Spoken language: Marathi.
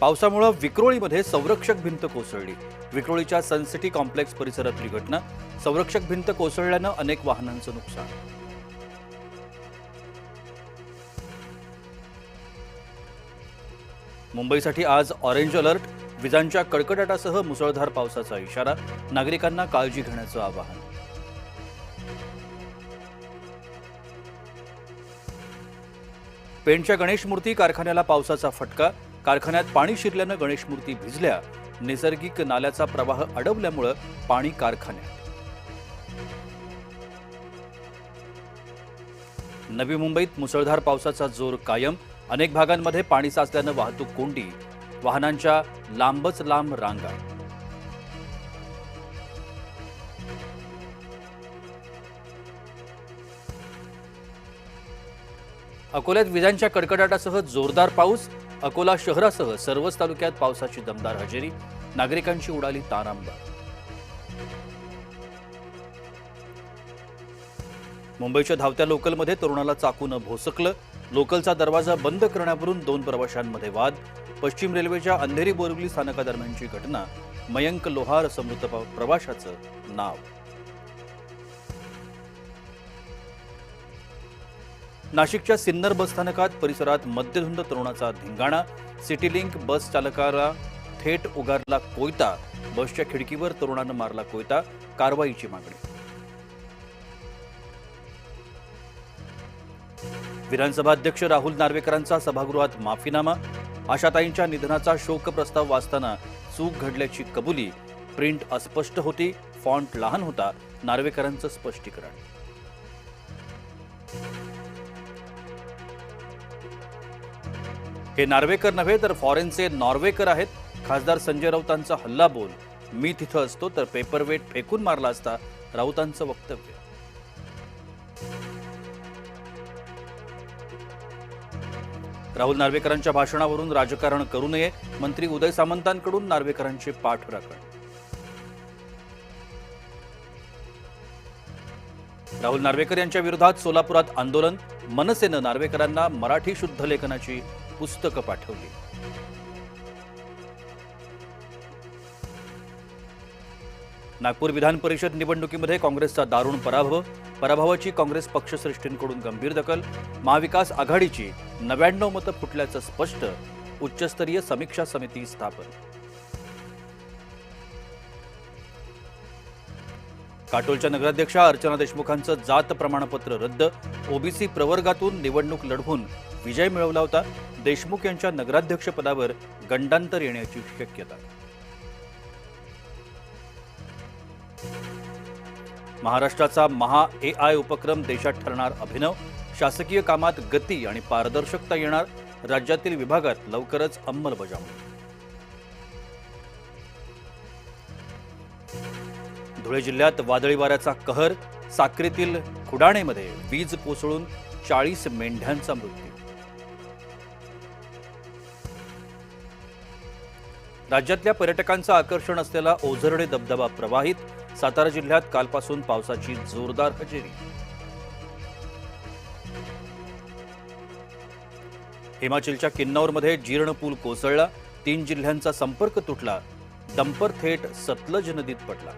पावसामुळे विक्रोळीमध्ये संरक्षक भिंत कोसळली। विक्रोळीच्या सनसिटी कॉम्प्लेक्स परिसरातली घटना। संरक्षक भिंत कोसळल्यानं अनेक वाहनांचं नुकसान। मुंबईसाठी आज ऑरेंज अलर्ट। विजांच्या कडकडाटासह मुसळधार पावसाचा इशारा। नागरिकांना काळजी घेण्याचं आवाहन। पेणच्या गणेश मूर्ती कारखान्याला पावसाचा फटका। कारखान्यात पाणी शिरल्यानं गणेश मूर्ती भिजल्या। नैसर्गिक नाल्याचा प्रवाह अडवल्यामुळे पाणी कारखान्यात। नवी मुंबईत मुसळधार पावसाचा जोर कायम। अनेक भागांमध्ये पाणी साचल्यानं वाहतूक कोंडी। वाहनांच्या लांबच लांब रांगा। अकोल्यात विजांच्या कडकडाटासह जोरदार पाऊस। अकोला शहरासह सर्वच तालुक्यात पावसाची दमदार हजेरी। नागरिकांची उडाली तारांबळ। मुंबईच्या धावत्या लोकलमध्ये तरुणाला चाकून भोसकलं। लोकलचा दरवाजा बंद करण्यावरून 2 प्रवाशांमध्ये वाद। पश्चिम रेल्वेच्या अंधेरी बोरिवली स्थानकादरम्यानची घटना। मयंक लोहार समृद्ध प्रवाशाचं नाव। नाशिकच्या सिन्नर बस स्थानकात परिसरात मद्यधुंद तरुणाचा धिंगाणा। सिटी लिंक बस चालकाला थेट उगारला कोयता। बसच्या खिडकीवर तरुणानं मारला कोयता। कारवाईची मागणी। विधानसभा अध्यक्ष राहुल नार्वेकरांचा सभागृहात माफीनामा। आशाताईंच्या निधनाचा शोक प्रस्ताव वाचताना चूक घडल्याची कबुली। प्रिंट अस्पष्ट होती, फॉन्ट लहान होता। नार्वेकरांचं स्पष्टीकरण। हे नार्वेकर नव्हे तर फॉरेनचे नॉर्वेकर आहेत। खासदार संजय राऊतांचा हल्ला बोल। मी तिथं असतो तर पेपरवेट फेकून मारला असता। राऊतांचं वक्तव्य। राहुल नार्वेकरांच्या भाषणावरून राजकारण करू नये। मंत्री उदय सामंतांकडून नार्वेकरांची पाठराखण। राहुल नार्वेकर यांच्या विरोधात सोलापुरात आंदोलन। मनसेनं नार्वेकरांना मराठी शुद्ध लेखनाची पुस्तकं पाठवली। नागपूर विधान परिषद निवडणुकीमध्ये काँग्रेसचा दारुण पराभव। पराभवाची काँग्रेस पक्षश्रेष्ठींकडून गंभीर दखल। महाविकास आघाडीची 99 मतं फुटल्याचं स्पष्ट। उच्चस्तरीय समीक्षा समिती स्थापन। काटोलच्या नगराध्यक्षा अर्चना देशमुखांचं जात प्रमाणपत्र रद्द। ओबीसी प्रवर्गातून निवडणूक लढवून विजय मिळवला होता। देशमुख यांच्या नगराध्यक्षपदावर गंडांतर येण्याची शक्यता। महाराष्ट्राचा महा AI उपक्रम देशात ठरणार अभिनव। शासकीय कामात गती आणि पारदर्शकता येणार। राज्यातील विभागात लवकरच अंमलबजावणी। धुळे जिल्ह्यात वादळी वाऱ्याचा कहर। साक्रीतील खुडाणेमध्ये वीज कोसळून 40 मेंढ्यांचा मृत्यू। राज्यातल्या पर्यटकांचं आकर्षण असलेला ओझरडे धबधबा प्रवाहित। सातारा जिल्ह्यात कालपासून पावसाची जोरदार हजेरी। हिमाचलच्या किन्नौरमध्ये जीर्ण पूल कोसळला। 3 जिल्ह्यांचा संपर्क तुटला। डंपर थेट सतलज नदीत पडला।